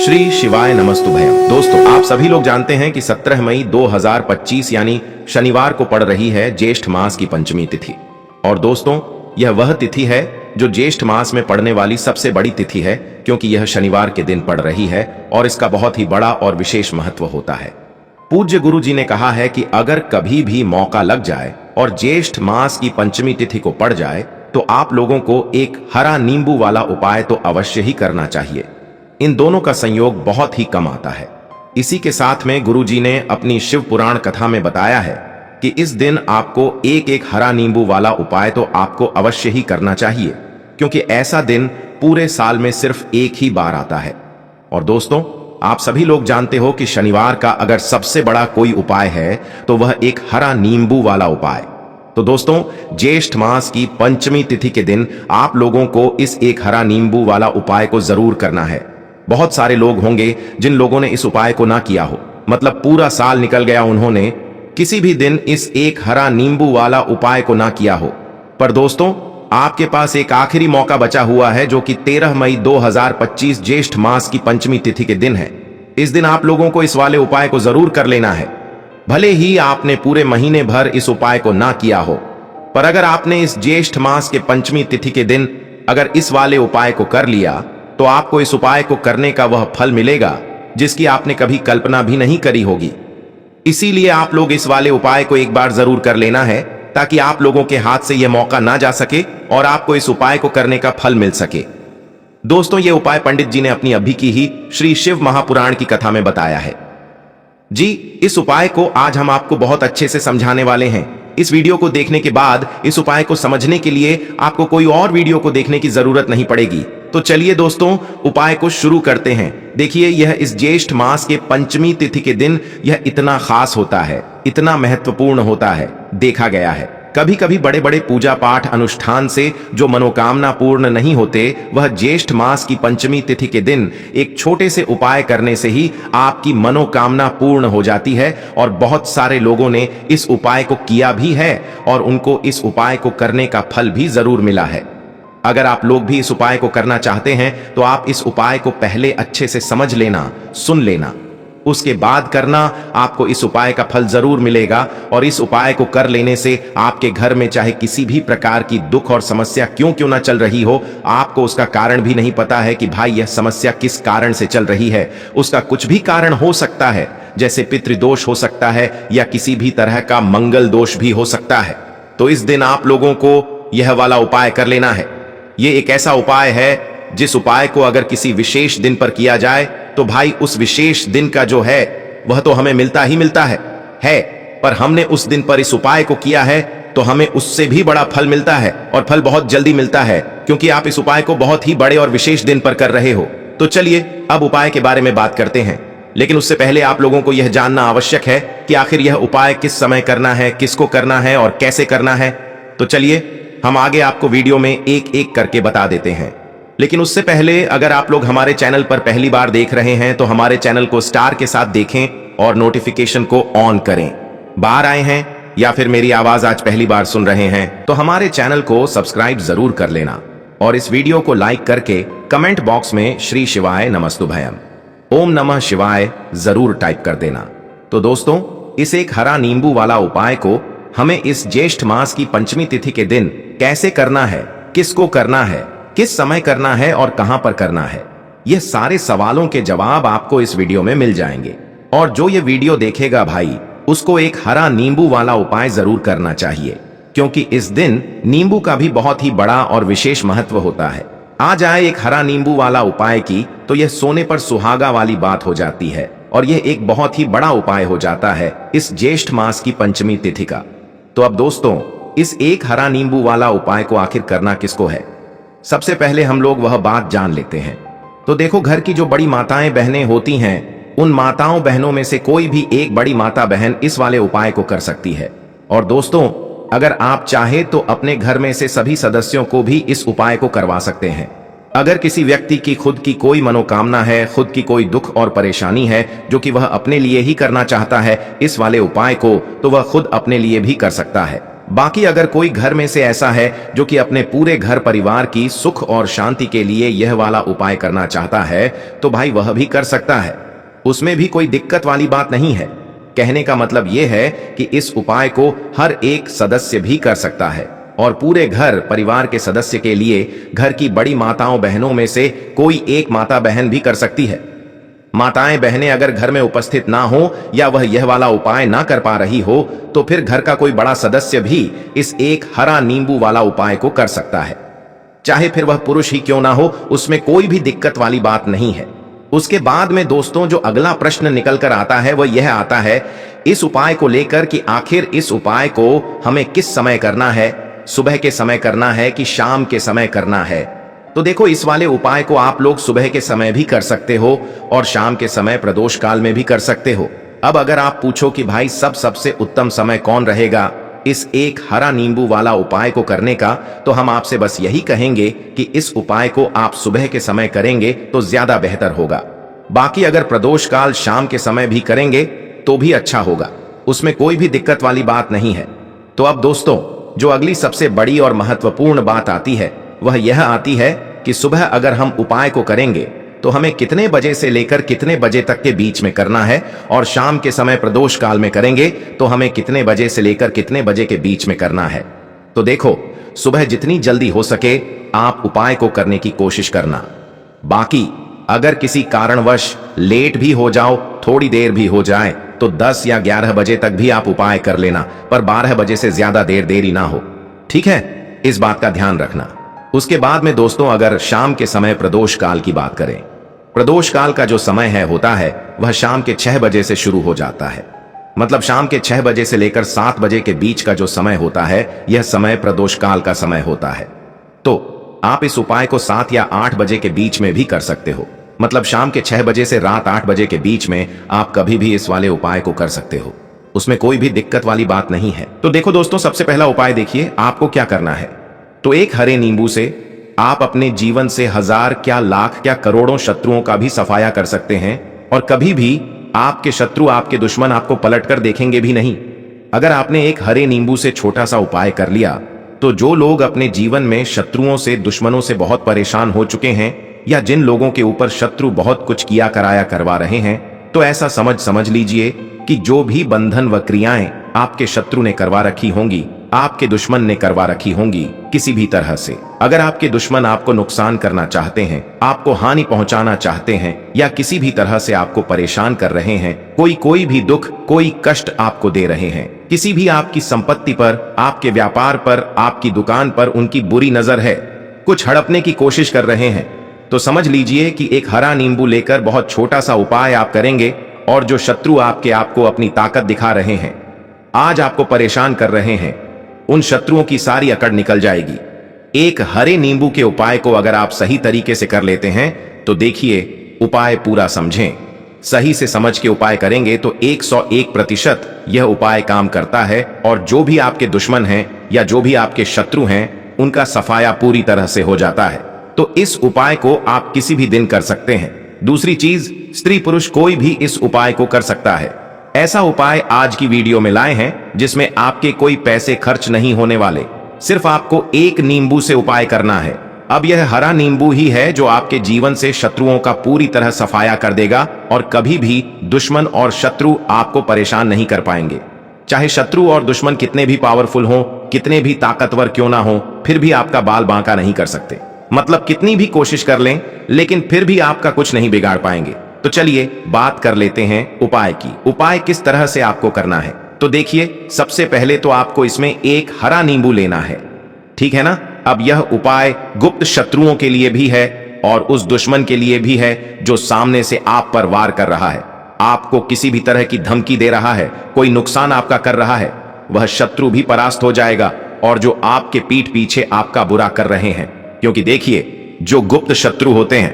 श्री शिवाय नमस्तुभयम। दोस्तों, आप सभी लोग जानते हैं कि 17 मई 2025 यानी शनिवार को पड़ रही है ज्येष्ठ मास की पंचमी तिथि। और दोस्तों, यह वह तिथि है जो ज्येष्ठ मास में पड़ने वाली सबसे बड़ी तिथि है, क्योंकि यह शनिवार के दिन पड़ रही है और इसका बहुत ही बड़ा और विशेष महत्व होता है। पूज्य गुरु जी ने कहा है कि अगर कभी भी मौका लग जाए और ज्येष्ठ मास की पंचमी तिथि को पड़ जाए तो आप लोगों को एक हरा नींबू वाला उपाय तो अवश्य ही करना चाहिए। इन दोनों का संयोग बहुत ही कम आता है। इसी के साथ में गुरुजी ने अपनी शिव पुराण कथा में बताया है कि इस दिन आपको एक हरा नींबू वाला उपाय तो आपको अवश्य ही करना चाहिए, क्योंकि ऐसा दिन पूरे साल में सिर्फ एक ही बार आता है। और दोस्तों, आप सभी लोग जानते हो कि शनिवार का अगर सबसे बड़ा कोई उपाय है तो वह एक हरा नींबू वाला उपाय। तो दोस्तों, ज्येष्ठ मास की पंचमी तिथि के दिन आप लोगों को इस एक हरा नींबू वाला उपाय को जरूर करना है। बहुत सारे लोग होंगे जिन लोगों ने इस उपाय को ना किया हो, मतलब पूरा साल निकल गया, उन्होंने किसी भी दिन इस एक हरा नींबू वाला उपाय को ना किया हो। पर दोस्तों, आपके पास एक आखिरी मौका बचा हुआ है, जो कि 13 मई 2025 ज्येष्ठ मास की पंचमी तिथि के दिन है। इस दिन आप लोगों को इस वाले उपाय को जरूर कर लेना है। भले ही आपने पूरे महीने भर इस उपाय को ना किया हो, पर अगर आपने इस ज्येष्ठ मास के पंचमी तिथि के दिन अगर इस वाले उपाय को कर लिया तो आपको इस उपाय को करने का वह फल मिलेगा जिसकी आपने कभी कल्पना भी नहीं करी होगी। इसीलिए आप लोग इस वाले उपाय को एक बार जरूर कर लेना है, ताकि आप लोगों के हाथ से यह मौका ना जा सके और आपको इस उपाय को करने का फल मिल सके। दोस्तों, यह उपाय पंडित जी ने अपनी अभी की ही श्री शिव महापुराण की कथा में बताया है। जी, इस उपाय को आज हम आपको बहुत अच्छे से समझाने वाले हैं। इस वीडियो को देखने के बाद इस उपाय को समझने के लिए आपको कोई और वीडियो को देखने की जरूरत नहीं पड़ेगी। तो चलिए दोस्तों, उपाय को शुरू करते हैं। देखिए, यह इस ज्येष्ठ मास के पंचमी तिथि के दिन यह इतना खास होता है, इतना महत्वपूर्ण होता है। देखा गया है कभी कभी बड़े बड़े पूजा पाठ अनुष्ठान से जो मनोकामना पूर्ण नहीं होते, वह ज्येष्ठ मास की पंचमी तिथि के दिन एक छोटे से उपाय करने से ही आपकी मनोकामना पूर्ण हो जाती है। और बहुत सारे लोगों ने इस उपाय को किया भी है और उनको इस उपाय को करने का फल भी जरूर मिला है। अगर आप लोग भी इस उपाय को करना चाहते हैं तो आप इस उपाय को पहले अच्छे से समझ लेना, सुन लेना, उसके बाद करना। आपको इस उपाय का फल जरूर मिलेगा। और इस उपाय को कर लेने से आपके घर में चाहे किसी भी प्रकार की दुख और समस्या क्यों ना चल रही हो, आपको उसका कारण भी नहीं पता है कि भाई यह समस्या किस कारण से चल रही है। उसका कुछ भी कारण हो सकता है, जैसे पितृदोष हो सकता है या किसी भी तरह का मंगल दोष भी हो सकता है। तो इस दिन आप लोगों को यह वाला उपाय कर लेना है। ये एक ऐसा उपाय है जिस उपाय को अगर किसी विशेष दिन पर किया जाए तो भाई उस विशेष दिन का जो है वह तो हमें मिलता ही मिलता है। पर हमने उस दिन पर इस उपाय को किया है तो हमें उससे भी बड़ा फल मिलता है, और फल बहुत जल्दी मिलता है, क्योंकि आप इस उपाय को बहुत ही बड़े और विशेष दिन पर कर रहे हो। तो चलिए अब उपाय के बारे में बात करते हैं। लेकिन उससे पहले आप लोगों को यह जानना आवश्यक है कि आखिर यह उपाय किस समय करना है, किसको करना है और कैसे करना है। तो चलिए हम आगे आपको वीडियो में एक एक करके बता देते हैं। लेकिन उससे पहले अगर आप लोग हमारे चैनल पर पहली बार देख रहे हैं तो हमारे चैनल को स्टार के साथ देखें और नोटिफिकेशन को ऑन करें। बाहर आए हैं या फिर मेरी आवाज आज पहली बार सुन रहे हैं तो हमारे चैनल को सब्सक्राइब जरूर कर लेना, और इस वीडियो को लाइक करके कमेंट बॉक्स में श्री शिवाय नमस्तुभयम, ओम नमः शिवाय जरूर टाइप कर देना। तो दोस्तों, इस एक हरा नींबू वाला उपाय को हमें इस ज्येष्ठ मास की पंचमी तिथि के दिन कैसे करना है, किसको करना है, किस समय करना है और कहां पर करना है, यह सारे सवालों के जवाब आपको इस वीडियो में मिल जाएंगे। और जो ये वीडियो देखेगा भाई, उसको एक हरा नींबू वाला उपाय जरूर करना चाहिए, क्योंकि इस दिन नींबू का भी बहुत ही बड़ा और विशेष महत्व होता है। आ जाए एक हरा नींबू वाला उपाय की तो यह सोने पर सुहागा वाली बात हो जाती है, और यह एक बहुत ही बड़ा उपाय हो जाता है इस ज्येष्ठ मास की पंचमी तिथि का। तो अब दोस्तों, इस एक हरा नींबू वाला उपाय को आखिर करना किसको है, सबसे पहले हम लोग वह बात जान लेते हैं। तो देखो, घर की जो बड़ी माताएं बहनें होती हैं, उन माताओं बहनों में से कोई भी एक बड़ी माता बहन इस वाले उपाय को कर सकती है। और दोस्तों, अगर आप चाहे तो अपने घर में से सभी सदस्यों को भी इस उपाय को करवा सकते हैं। अगर किसी व्यक्ति की खुद की कोई मनोकामना है, खुद की कोई दुख और परेशानी है जो कि वह अपने लिए ही करना चाहता है इस वाले उपाय को, तो वह खुद अपने लिए भी कर सकता है। बाकी अगर कोई घर में से ऐसा है जो कि अपने पूरे घर परिवार की सुख और शांति के लिए यह वाला उपाय करना चाहता है तो भाई वह भी कर सकता है, उसमें भी कोई दिक्कत वाली बात नहीं है। कहने का मतलब यह है कि इस उपाय को हर एक सदस्य भी कर सकता है और पूरे घर परिवार के सदस्य के लिए घर की बड़ी माताओं बहनों में से कोई एक माता बहन भी कर सकती है। माताएं बहनें अगर घर में उपस्थित ना हो या वह यह वाला उपाय ना कर पा रही हो तो फिर घर का कोई बड़ा सदस्य भी इस एक हरा नींबू वाला उपाय को कर सकता है, चाहे फिर वह पुरुष ही क्यों ना हो, उसमें कोई भी दिक्कत वाली बात नहीं है। उसके बाद में दोस्तों जो अगला प्रश्न निकल कर आता है वह यह आता है इस उपाय को लेकर कि आखिर इस उपाय को हमें किस समय करना है, सुबह के समय करना है कि शाम के समय करना है। तो देखो, इस वाले उपाय को आप लोग सुबह के समय भी कर सकते हो और शाम के समय प्रदोष काल में भी कर सकते हो। अब अगर आप पूछो कि भाई सबसे उत्तम समय कौन रहेगा इस एक हरा नींबू वाला उपाय को करने का, तो हम आपसे बस यही कहेंगे कि इस उपाय को आप सुबह के समय करेंगे तो ज्यादा बेहतर होगा। बाकी अगर प्रदोष काल शाम के समय भी करेंगे तो भी अच्छा होगा, उसमें कोई भी दिक्कत वाली बात नहीं है। तो अब दोस्तों जो अगली सबसे बड़ी और महत्वपूर्ण बात आती है वह यह आती है कि सुबह अगर हम उपाय को करेंगे तो हमें कितने बजे से लेकर कितने बजे तक के बीच में करना है और शाम के समय प्रदोष काल में करेंगे तो हमें कितने बजे से लेकर कितने बजे के बीच में करना है। तो देखो, सुबह जितनी जल्दी हो सके आप उपाय को करने की कोशिश करना। बाकी अगर किसी कारणवश लेट भी हो जाओ, थोड़ी देर भी हो जाए तो 10 या 11 बजे तक भी आप उपाय कर लेना, पर 12 बजे से ज्यादा देरी ना हो, ठीक है? इस बात का ध्यान रखना। उसके बाद में दोस्तों अगर शाम के समय प्रदोष काल की बात करें, प्रदोष काल का जो समय है होता है वह शाम के 6 बजे से शुरू हो जाता है। मतलब शाम के 6 बजे से लेकर 7 बजे के बीच का जो समय होता है यह समय प्रदोष काल का समय होता है। तो आप इस उपाय को 7 या 8 बजे के बीच में भी कर सकते हो। मतलब शाम के 6 बजे से रात 8 बजे के बीच में आप कभी भी इस वाले उपाय को कर सकते हो, उसमें कोई भी दिक्कत वाली बात नहीं है। तो देखो दोस्तों, सबसे पहला उपाय देखिए आपको क्या करना है। तो एक हरे नींबू से आप अपने जीवन से 1000 क्या लाख क्या करोड़ों शत्रुओं का भी सफाया कर सकते हैं और कभी भी आपके शत्रु आपके दुश्मन आपको पलटकर देखेंगे भी नहीं। अगर आपने एक हरे नींबू से छोटा सा उपाय कर लिया तो जो लोग अपने जीवन में शत्रुओं से दुश्मनों से बहुत परेशान हो चुके हैं या जिन लोगों के ऊपर शत्रु बहुत कुछ किया कराया करवा रहे हैं, तो ऐसा समझ लीजिए कि जो भी बंधन व क्रियाएं आपके शत्रु ने करवा रखी होंगी, आपके दुश्मन ने करवा रखी होंगी किसी भी तरह से। अगर आपके दुश्मन आपको नुकसान करना चाहते हैं, आपको हानि पहुंचाना चाहते हैं या किसी भी तरह से आपको परेशान कर रहे हैं, कोई भी दुख कोई कष्ट आपको दे रहे हैं, किसी भी आपकी संपत्ति पर, आपके व्यापार पर, आपकी दुकान पर उनकी बुरी नजर है, कुछ हड़पने की कोशिश कर रहे हैं, तो समझ लीजिए कि एक हरा नींबू लेकर बहुत छोटा सा उपाय आप करेंगे और जो शत्रु आपको अपनी ताकत दिखा रहे हैं, आज आपको परेशान कर रहे हैं, उन शत्रुओं की सारी अकड़ निकल जाएगी। एक हरे नींबू के उपाय को अगर आप सही तरीके से कर लेते हैं तो देखिए, उपाय पूरा समझें, सही से समझ के उपाय करेंगे तो 101% यह उपाय काम करता है और जो भी आपके दुश्मन हैं या जो भी आपके शत्रु हैं उनका सफाया पूरी तरह से हो जाता है। तो इस उपाय को आप किसी भी दिन कर सकते हैं। दूसरी चीज, स्त्री पुरुष कोई भी इस उपाय को कर सकता है। ऐसा उपाय आज की वीडियो में लाए हैं जिसमें आपके कोई पैसे खर्च नहीं होने वाले, सिर्फ आपको एक नींबू से उपाय करना है। अब यह हरा नींबू ही है जो आपके जीवन से शत्रुओं का पूरी तरह सफाया कर देगा और कभी भी दुश्मन और शत्रु आपको परेशान नहीं कर पाएंगे। चाहे शत्रु और दुश्मन कितने भी पावरफुल हों, कितने भी ताकतवर क्यों ना हो, फिर भी आपका बाल बांका नहीं कर सकते। मतलब कितनी भी कोशिश कर लें लेकिन फिर भी आपका कुछ नहीं बिगाड़ पाएंगे। तो चलिए बात कर लेते हैं उपाय की। उपाय किस तरह से आपको करना है, तो देखिए, सबसे पहले तो आपको इसमें एक हरा नींबू लेना है, ठीक है ना। अब यह उपाय गुप्त शत्रुओं के लिए भी है और उस दुश्मन के लिए भी है जो सामने से आप पर वार कर रहा है, आपको किसी भी तरह की धमकी दे रहा है, कोई नुकसान आपका कर रहा है, वह शत्रु भी परास्त हो जाएगा और जो आपके पीठ पीछे आपका बुरा कर रहे हैं। क्योंकि देखिए, जो गुप्त शत्रु होते हैं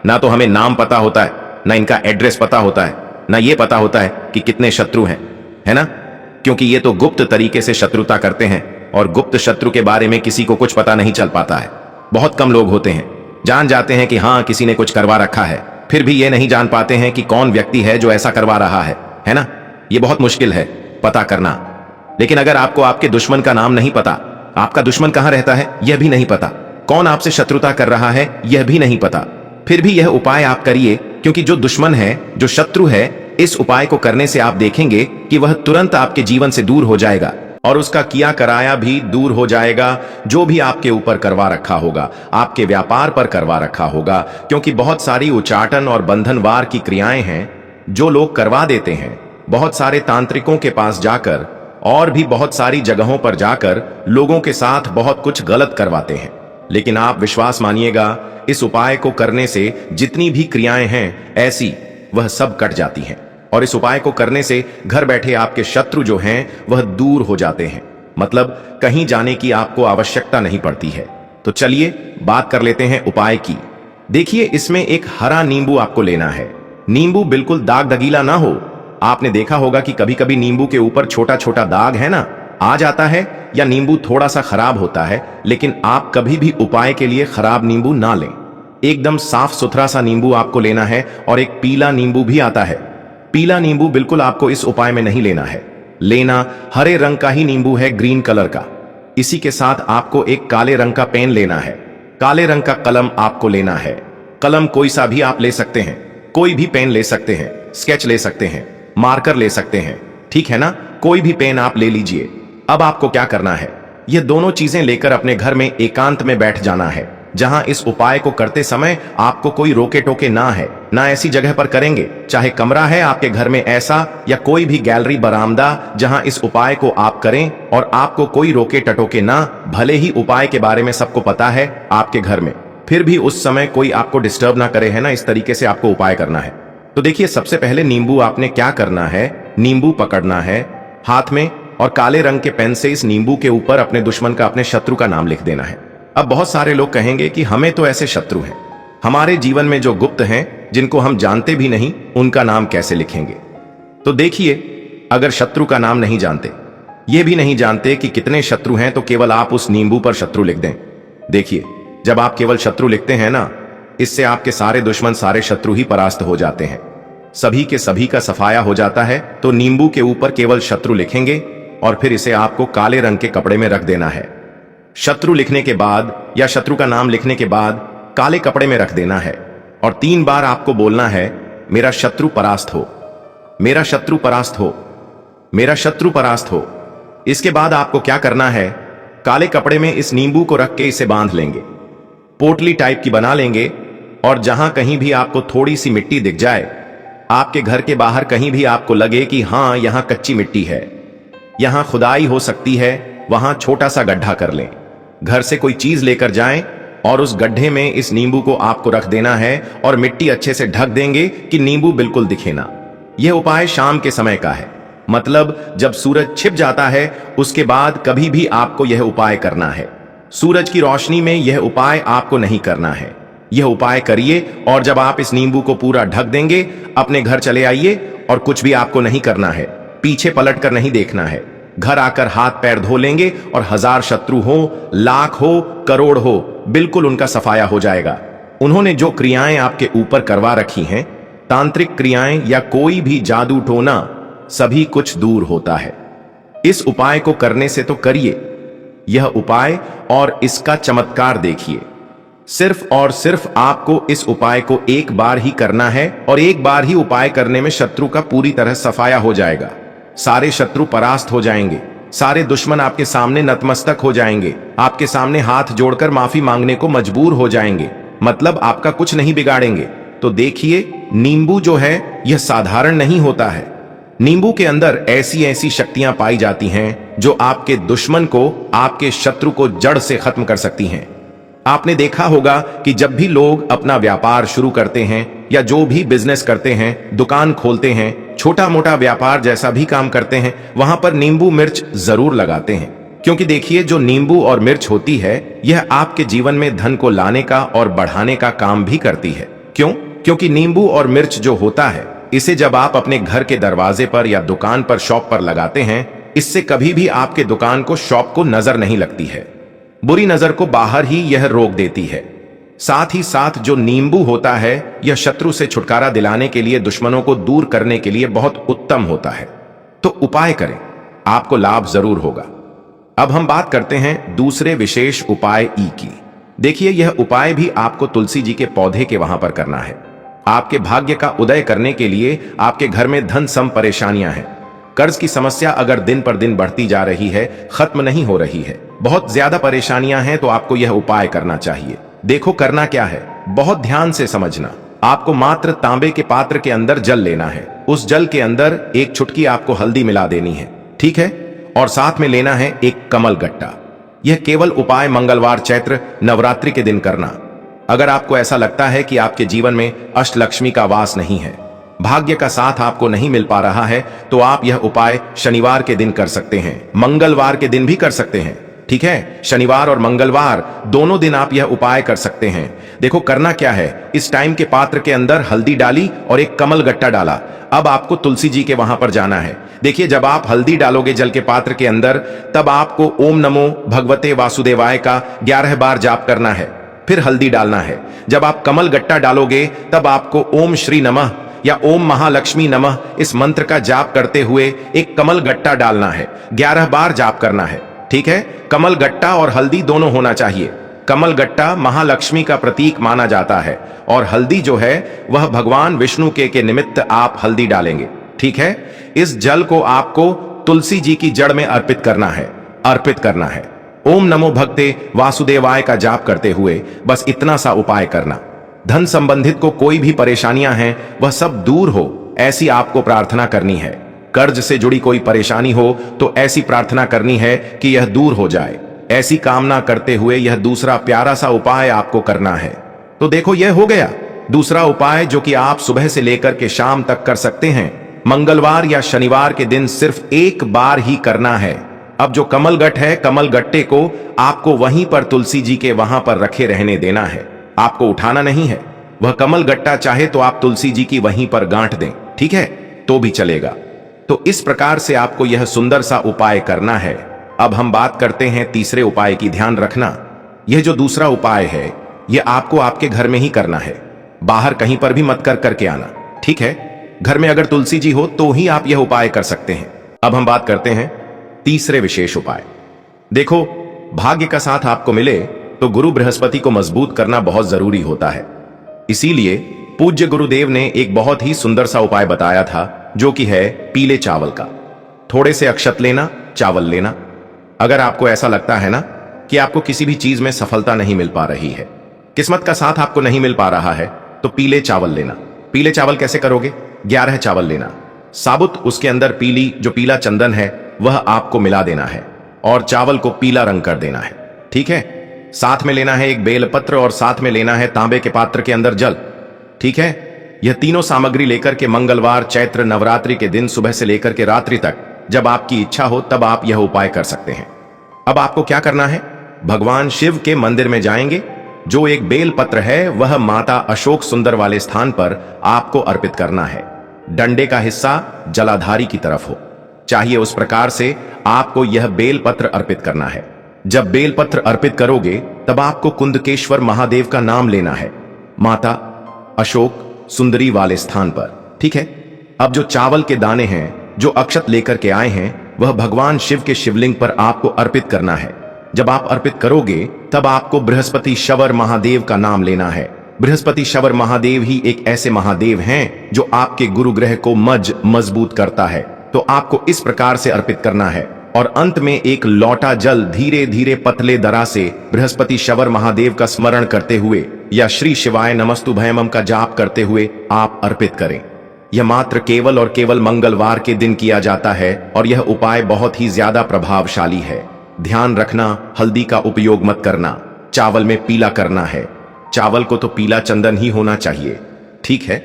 ना तो हमें नाम पता होता है, ना इनका एड्रेस पता होता है, ना ये पता होता है कि कितने शत्रु हैं, है ना। क्योंकि ये तो गुप्त तरीके से शत्रुता करते हैं और गुप्त शत्रु के बारे में किसी को कुछ पता नहीं चल पाता है। बहुत कम लोग होते हैं, जान जाते हैं कि हाँ किसी ने कुछ करवा रखा है, फिर भी ये नहीं जान पाते हैं कि कौन व्यक्ति है जो ऐसा करवा रहा है ना। ये बहुत मुश्किल है पता करना। लेकिन अगर आपको आपके दुश्मन का नाम नहीं पता, आपका दुश्मन कहां रहता है यह भी नहीं पता, कौन आपसे शत्रुता कर रहा है यह भी नहीं पता, फिर भी यह उपाय आप करिए, क्योंकि जो दुश्मन है, जो शत्रु है, इस उपाय को करने से आप देखेंगे कि वह तुरंत आपके जीवन से दूर हो जाएगा और उसका किया कराया भी दूर हो जाएगा। जो भी आपके ऊपर करवा रखा होगा, आपके व्यापार पर करवा रखा होगा, क्योंकि बहुत सारी उचाटन और बंधनवार की क्रियाएं हैं जो लोग करवा देते हैं। बहुत सारे तांत्रिकों के पास जाकर और भी बहुत सारी जगहों पर जाकर लोगों के साथ बहुत कुछ गलत करवाते हैं, लेकिन आप विश्वास मानिएगा, इस उपाय को करने से जितनी भी क्रियाएं हैं ऐसी, वह सब कट जाती हैं और इस उपाय को करने से घर बैठे आपके शत्रु जो हैं वह दूर हो जाते हैं। मतलब कहीं जाने की आपको आवश्यकता नहीं पड़ती है। तो चलिए बात कर लेते हैं उपाय की। देखिए, इसमें एक हरा नींबू आपको लेना है। नींबू बिल्कुल दाग दगीला ना हो। आपने देखा होगा कि कभी कभी नींबू के ऊपर छोटा छोटा दाग है ना, आ जाता है, या नींबू थोड़ा सा खराब होता है, लेकिन आप कभी भी उपाय के लिए खराब नींबू ना लें। एकदम साफ सुथरा सा नींबू आपको लेना है और एक पीला नींबू भी आता है। पीला नींबू बिल्कुल आपको इस उपाय में नहीं लेना है। लेना हरे रंग का ही नींबू है, ग्रीन कलर का। इसी के साथ आपको एक काले रंग का पेन लेना है। काले रंग का कलम आपको लेना है। कलम कोई सा भी आप ले सकते हैं, कोई भी पेन ले सकते हैं, स्केच ले सकते हैं, मार्कर ले सकते हैं, ठीक है ना, कोई भी पेन आप ले लीजिए। अब आपको क्या करना है, ये दोनों चीजें लेकर अपने घर में एकांत में बैठ जाना है, जहां इस उपाय को करते समय आपको कोई रोके टोके ना है। ना ऐसी जगह पर करेंगे, चाहे कमरा है आपके घर में ऐसा, या कोई भी गैलरी बरामदा, जहां इस उपाय को आप करें और आपको कोई रोके टटोके ना। भले ही उपाय के बारे में सबको पता है आपके घर में, फिर भी उस समय कोई आपको डिस्टर्ब ना करे, है ना। इस तरीके से आपको उपाय करना है। तो देखिए, सबसे पहले नींबू आपने क्या करना है, नींबू पकड़ना है हाथ में और काले रंग के पेन से इस नींबू के ऊपर अपने दुश्मन का, अपने शत्रु का नाम लिख देना है। अब बहुत सारे लोग कहेंगे कि हमें तो ऐसे शत्रु हैं, हमारे जीवन में जो गुप्त हैं, जिनको हम जानते भी नहीं, उनका नाम कैसे लिखेंगे। तो देखिए, अगर शत्रु का नाम नहीं जानते, ये भी नहीं जानते कि कितने शत्रु हैं, तो केवल आप उस नींबू पर शत्रु लिख दें। देखिए, जब आप केवल शत्रु लिखते हैं ना, इससे आपके सारे दुश्मन, सारे शत्रु ही परास्त हो जाते हैं, सभी के सभी का सफाया हो जाता है। तो नींबू के ऊपर केवल शत्रु लिखेंगे और फिर इसे आपको काले रंग के कपड़े में रख देना है। शत्रु लिखने के बाद या शत्रु का नाम लिखने के बाद काले कपड़े में रख देना है और 3 बार आपको बोलना है, मेरा शत्रु परास्त हो, मेरा शत्रु परास्त हो, मेरा शत्रु परास्त हो। इसके बाद आपको क्या करना है, काले कपड़े में इस नींबू को रख के इसे बांध लेंगे, पोटली टाइप की बना लेंगे, और जहां कहीं भी आपको थोड़ी सी मिट्टी दिख जाए, आपके घर के बाहर कहीं भी आपको लगे कि हां यहां कच्ची मिट्टी है, यहां खुदाई हो सकती है, वहां छोटा सा गड्ढा कर लें। घर से कोई चीज लेकर जाएं और उस गड्ढे में इस नींबू को आपको रख देना है और मिट्टी अच्छे से ढक देंगे कि नींबू बिल्कुल दिखे ना। यह उपाय शाम के समय का है, मतलब जब सूरज छिप जाता है उसके बाद कभी भी आपको यह उपाय करना है। सूरज की रोशनी में यह उपाय आपको नहीं करना है। यह उपाय करिए और जब आप इस नींबू को पूरा ढक देंगे, अपने घर चले आइए और कुछ भी आपको नहीं करना है, पीछे पलट कर नहीं देखना है। घर आकर हाथ पैर धो लेंगे और 1000 शत्रु हो, लाख हो, करोड़ हो, बिल्कुल उनका सफाया हो जाएगा। उन्होंने जो क्रियाएं आपके ऊपर करवा रखी हैं, तांत्रिक क्रियाएं या कोई भी जादू टोना, सभी कुछ दूर होता है। इस उपाय को करने से तो करिए यह उपाय और इसका चमत्कार देखिए। सिर्फ और सिर्फ आपको इस उपाय को एक बार ही करना है और एक बार ही उपाय करने में शत्रु का पूरी तरह सफाया हो जाएगा। सारे शत्रु परास्त हो जाएंगे, सारे दुश्मन आपके सामने नतमस्तक हो जाएंगे, आपके सामने हाथ जोड़कर माफी मांगने को मजबूर हो जाएंगे, मतलब आपका कुछ नहीं बिगाड़ेंगे। तो देखिए, नींबू जो है यह साधारण नहीं होता है। नींबू के अंदर ऐसी ऐसी शक्तियां पाई जाती हैं जो आपके दुश्मन को, आपके शत्रु को जड़ से खत्म कर सकती हैं। आपने देखा होगा कि जब भी लोग अपना व्यापार शुरू करते हैं या जो भी बिजनेस करते हैं, दुकान खोलते हैं, छोटा मोटा व्यापार जैसा भी काम करते हैं, वहां पर नींबू मिर्च जरूर लगाते हैं। क्योंकि देखिए, जो नींबू और मिर्च होती है, यह आपके जीवन में धन को लाने का और बढ़ाने का काम भी करती है। क्यों? क्योंकि नींबू और मिर्च जो होता है, इसे जब आप अपने घर के दरवाजे पर या दुकान पर, शॉप पर लगाते हैं, इससे कभी भी आपके दुकान को, शॉप को नजर नहीं लगती है। बुरी नजर को बाहर ही यह रोक देती है। साथ ही साथ जो नींबू होता है, यह शत्रु से छुटकारा दिलाने के लिए, दुश्मनों को दूर करने के लिए बहुत उत्तम होता है। तो उपाय करें, आपको लाभ जरूर होगा। अब हम बात करते हैं दूसरे विशेष उपाय ई की। देखिए, यह उपाय भी आपको तुलसी जी के पौधे के वहां पर करना है। आपके भाग्य का उदय करने के लिए आपके घर में धन सम परेशानियां हैं। कर्ज की समस्या अगर दिन पर दिन बढ़ती जा रही है, खत्म नहीं हो रही है, बहुत ज्यादा परेशानियां हैं, तो आपको यह उपाय करना चाहिए। देखो करना क्या है, बहुत ध्यान से समझना। आपको मात्र तांबे के पात्र के अंदर जल लेना है। उस जल के अंदर एक चुटकी आपको हल्दी मिला देनी है, ठीक है? और साथ में लेना है एक कमल गट्टा। यह केवल उपाय मंगलवार, चैत्र नवरात्रि के दिन करना। अगर आपको ऐसा लगता है कि आपके जीवन में अष्टलक्ष्मी का वास नहीं है, भाग्य का साथ आपको नहीं मिल पा रहा है, तो आप यह उपाय शनिवार के दिन कर सकते हैं, मंगलवार के दिन भी कर सकते हैं, ठीक है? शनिवार और मंगलवार दोनों दिन आप यह उपाय कर सकते हैं। देखो करना क्या है, इस टाइम के पात्र के अंदर हल्दी डाली और एक कमल गट्टा डाला। अब आपको तुलसी जी के वहां पर जाना है। देखिए, जब आप हल्दी डालोगे जल के पात्र के अंदर, तब आपको ओम नमो भगवते वासुदेवाय का 11 बार जाप करना है, फिर हल्दी डालना है। जब आप कमल गट्टा डालोगे, तब आपको ओम श्री नमः या ओम महालक्ष्मी नमः इस मंत्र का जाप करते हुए एक कमल गट्टा डालना है, 11 बार जाप करना है, ठीक है? कमल गट्टा और हल्दी दोनों होना चाहिए। कमल गट्टा महालक्ष्मी का प्रतीक माना जाता है और हल्दी जो है वह भगवान विष्णु के निमित्त आप हल्दी डालेंगे, ठीक है? इस जल को आपको तुलसी जी की जड़ में अर्पित करना है। ओम नमो भगते वासुदेवाय का जाप करते हुए बस इतना सा उपाय करना। धन संबंधित को कोई भी परेशानियां हैं, वह सब दूर हो, ऐसी आपको प्रार्थना करनी है। कर्ज से जुड़ी कोई परेशानी हो तो ऐसी प्रार्थना करनी है कि यह दूर हो जाए। ऐसी कामना करते हुए यह दूसरा प्यारा सा उपाय आपको करना है। तो देखो, यह हो गया दूसरा उपाय, जो कि आप सुबह से लेकर के शाम तक कर सकते हैं। मंगलवार या शनिवार के दिन सिर्फ एक बार ही करना है। अब जो कमल गट्ट है, कमल गट्टे को आपको वहीं पर तुलसी जी के वहां पर रखे रहने देना है, आपको उठाना नहीं है। वह कमल गट्टा चाहे तो आप तुलसी जी की वहीं पर गांठ दें, ठीक है? तो भी चलेगा। तो इस प्रकार से आपको यह सुंदर सा उपाय करना है। अब हम बात करते हैं तीसरे उपाय की। ध्यान रखना, यह जो दूसरा उपाय है, यह आपको आपके घर में ही करना है, बाहर कहीं पर भी मत करके आना, ठीक है? घर में अगर तुलसी जी हो तो ही आप यह उपाय कर सकते हैं। अब हम बात करते हैं तीसरे विशेष उपाय। देखो, भाग्य का साथ आपको मिले तो गुरु बृहस्पति को मजबूत करना बहुत जरूरी होता है। इसीलिए पूज्य गुरुदेव ने एक बहुत ही सुंदर सा उपाय बताया था, जो कि है पीले चावल का। थोड़े से अक्षत लेना, चावल लेना। अगर आपको ऐसा लगता है ना कि आपको किसी भी चीज में सफलता नहीं मिल पा रही है, किस्मत का साथ आपको नहीं मिल पा रहा है, तो पीले चावल लेना। पीले चावल कैसे करोगे? 11 चावल लेना, साबुत उसके अंदर पीली जो पीला चंदन है वह आपको मिला देना है और चावल को पीला रंग कर देना है, ठीक है? साथ में लेना है एक बेलपत्र और साथ में लेना है तांबे के पात्र के अंदर जल, ठीक है? यह तीनों सामग्री लेकर के मंगलवार, चैत्र नवरात्रि के दिन सुबह से लेकर के रात्रि तक, जब आपकी इच्छा हो तब आप यह उपाय कर सकते हैं। अब आपको क्या करना है? भगवान शिव के मंदिर में जाएंगे। जो एक बेल पत्र है वह माता अशोक सुंदर वाले स्थान पर आपको अर्पित करना है। डंडे का हिस्सा जलाधारी की तरफ हो, चाहिए उस प्रकार से आपको यह बेल पत्र अर्पित करना है। जब बेल पत्र अर्पित करोगे तब आपको कुंदकेश्वर महादेव का नाम लेना है, माता अशोक सुंदरी वाले स्थान पर, ठीक है? अब जो चावल के दाने हैं, जो अक्षत लेकर के आए हैं, वह भगवान शिव के शिवलिंग पर आपको अर्पित करना है। जब आप अर्पित करोगे तब आपको बृहस्पति शवर महादेव का नाम लेना है। बृहस्पति शवर महादेव ही एक ऐसे महादेव हैं जो आपके गुरु ग्रह को मजबूत करता है। तो आपको इस प्रकार से अर्पित करना है और अंत में एक लौटा जल धीरे धीरे पतले दरा से बृहस्पति शवर महादेव का स्मरण करते हुए या श्री शिवाय नमस्तुभयम का जाप करते हुए आप अर्पित करें। यह मात्र केवल और केवल मंगलवार के दिन किया जाता है और यह उपाय बहुत ही ज्यादा प्रभावशाली है। ध्यान रखना, हल्दी का उपयोग मत करना, चावल में पीला करना है। चावल को तो पीला चंदन ही होना चाहिए, ठीक है?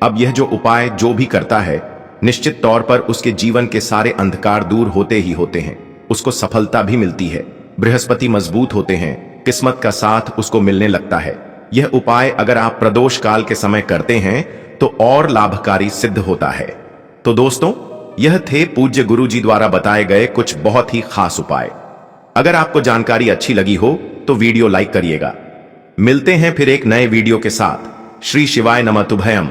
अब यह जो उपाय जो भी करता है, निश्चित तौर पर उसके जीवन के सारे अंधकार दूर होते ही होते हैं, उसको सफलता भी मिलती है, बृहस्पति मजबूत होते हैं, किस्मत का साथ उसको मिलने लगता है। यह उपाय अगर आप प्रदोष काल के समय करते हैं तो और लाभकारी सिद्ध होता है। तो दोस्तों, यह थे पूज्य गुरु जी द्वारा बताए गए कुछ बहुत ही खास उपाय। अगर आपको जानकारी अच्छी लगी हो तो वीडियो लाइक करिएगा। मिलते हैं फिर एक नए वीडियो के साथ। श्री शिवाय नमः तुभयम।